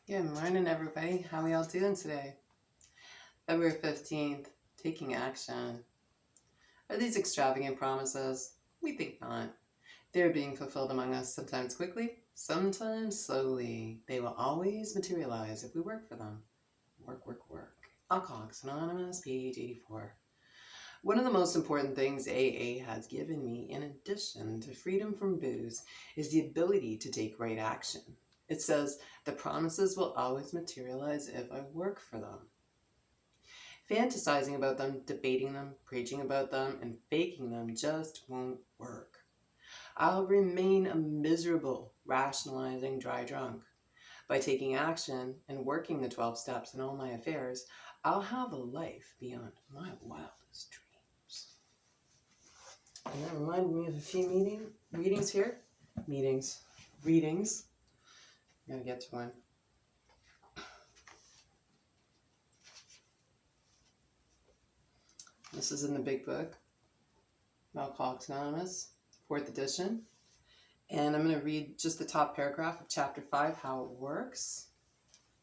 Good morning, everybody. How we all doing today? February 15th, taking action. Are these extravagant promises? We think not. They're being fulfilled among us sometimes quickly, sometimes slowly. They will always materialize if we work for them. Work, work, work. Alcoholics Anonymous, page 84. One of the most important things AA has given me, in addition to freedom from booze, is the ability to take right action. It says, the promises will always materialize if I work for them. Fantasizing about them, debating them, preaching about them, and faking them just won't work. I'll remain a miserable, rationalizing dry drunk. By taking action and working the 12 steps in all my affairs, I'll have a life beyond my wildest dreams. And that reminded me of a few readings here. Readings. I'm going to get to one. This is in the big book, Alcoholics Anonymous, 4th edition. And I'm going to read just the top paragraph of chapter 5, how it works.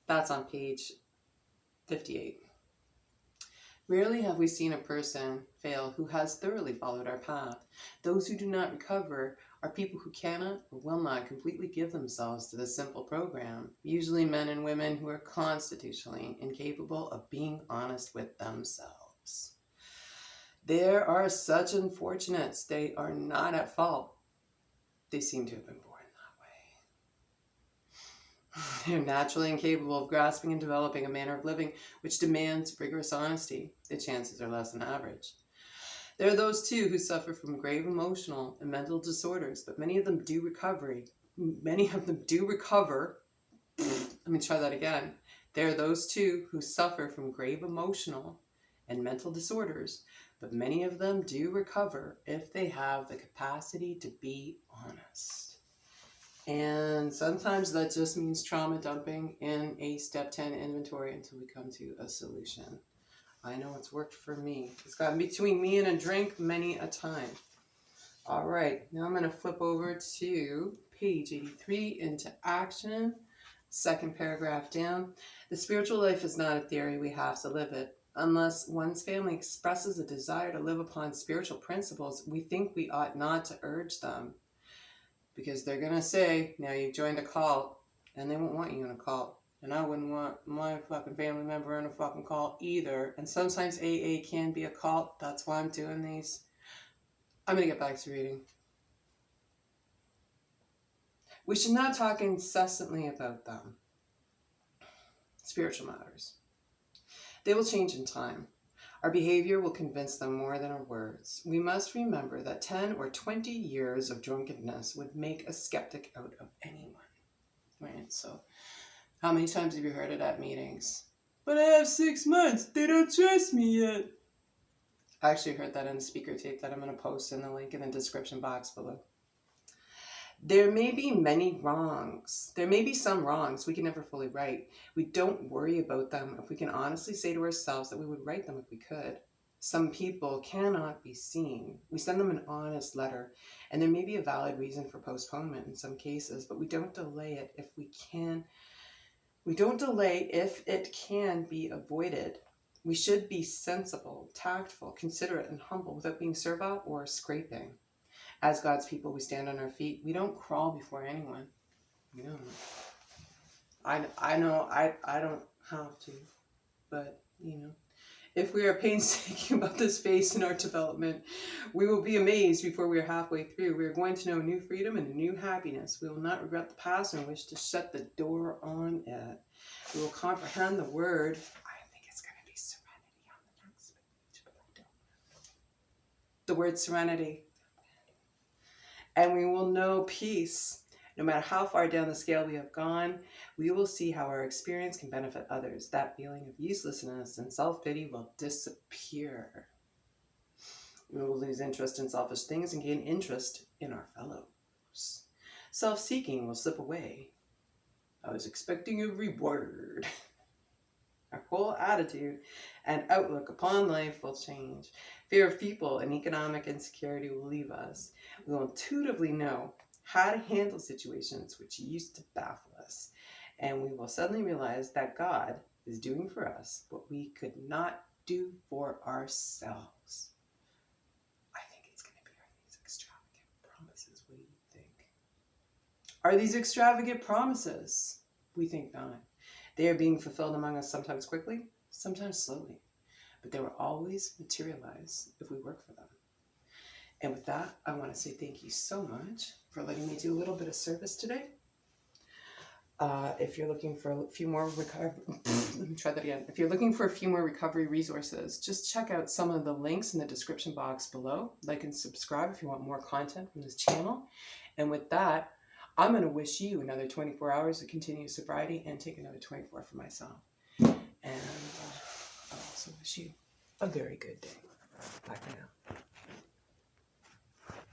That's on page 58. Rarely have we seen a person fail who has thoroughly followed our path. Those who do not recover are people who cannot or will not completely give themselves to the simple program, usually men and women who are constitutionally incapable of being honest with themselves. There are such unfortunates. They are not at fault. They seem to have been born that way. They're naturally incapable of grasping and developing a manner of living which demands rigorous honesty. The chances are less than average. There are those, too, who suffer from grave emotional and mental disorders, but many of them do recover. Let me try that again. There are those, too, who suffer from grave emotional and mental disorders, but many of them do recover if they have the capacity to be honest. And sometimes that just means trauma dumping in a step 10 inventory until we come to a solution. I know it's worked for me. It's gotten between me and a drink many a time. All right, now I'm going to flip over to page 83, into action. Second paragraph down. The spiritual life is not a theory, we have to live it. Unless one's family expresses a desire to live upon spiritual principles, we think we ought not to urge them. Because they're going to say, now you've joined a cult, and they won't want you in a cult. And I wouldn't want my fucking family member in a fucking cult either. And sometimes AA can be a cult. That's why I'm doing these. I'm going to get back to reading. We should not talk incessantly about them. Spiritual matters. They will change in time. Our behavior will convince them more than our words. We must remember that 10 or 20 years of drunkenness would make a skeptic out of anyone. Right? So, how many times have you heard it at meetings? But I have 6 months. They don't trust me yet. I actually heard that in a speaker tape that I'm going to post in the link in the description box below. There may be many wrongs. There may be some wrongs we can never fully right. We don't worry about them if we can honestly say to ourselves that we would right them if we could. Some people cannot be seen. We send them an honest letter, and there may be a valid reason for postponement in some cases, but we don't delay it if we can. We don't delay if it can be avoided. We should be sensible, tactful, considerate, and humble without being servile or scraping. As God's people, we stand on our feet. We don't crawl before anyone. We don't. I know I don't have to, but if we are painstaking about this phase in our development, we will be amazed before we are halfway through. We are going to know new freedom and a new happiness. We will not regret the past and wish to shut the door on it. We will comprehend the word. I think it's going to be serenity on the next page, but I don't know. The word serenity. And we will know peace. No matter how far down the scale we have gone, we will see how our experience can benefit others. That feeling of uselessness and self-pity will disappear. We will lose interest in selfish things and gain interest in our fellows. Self-seeking will slip away. I was expecting a reward. Our whole attitude and outlook upon life will change. Fear of people and economic insecurity will leave us. We will intuitively know how to handle situations which used to baffle us. And we will suddenly realize that God is doing for us what we could not do for ourselves. I think it's going to be these extravagant promises. What do you think? Are these extravagant promises? We think not. They are being fulfilled among us sometimes quickly, sometimes slowly, but they will always materialize if we work for them. And with that, I want to say thank you so much for letting me do a little bit of service today. If you're looking for a few more If you're looking for a few more recovery resources, just check out some of the links in the description box below. Like and subscribe if you want more content from this channel. And with that, I'm going to wish you another 24 hours of continuous sobriety and take another 24 for myself. And I also wish you a very good day. Bye for now.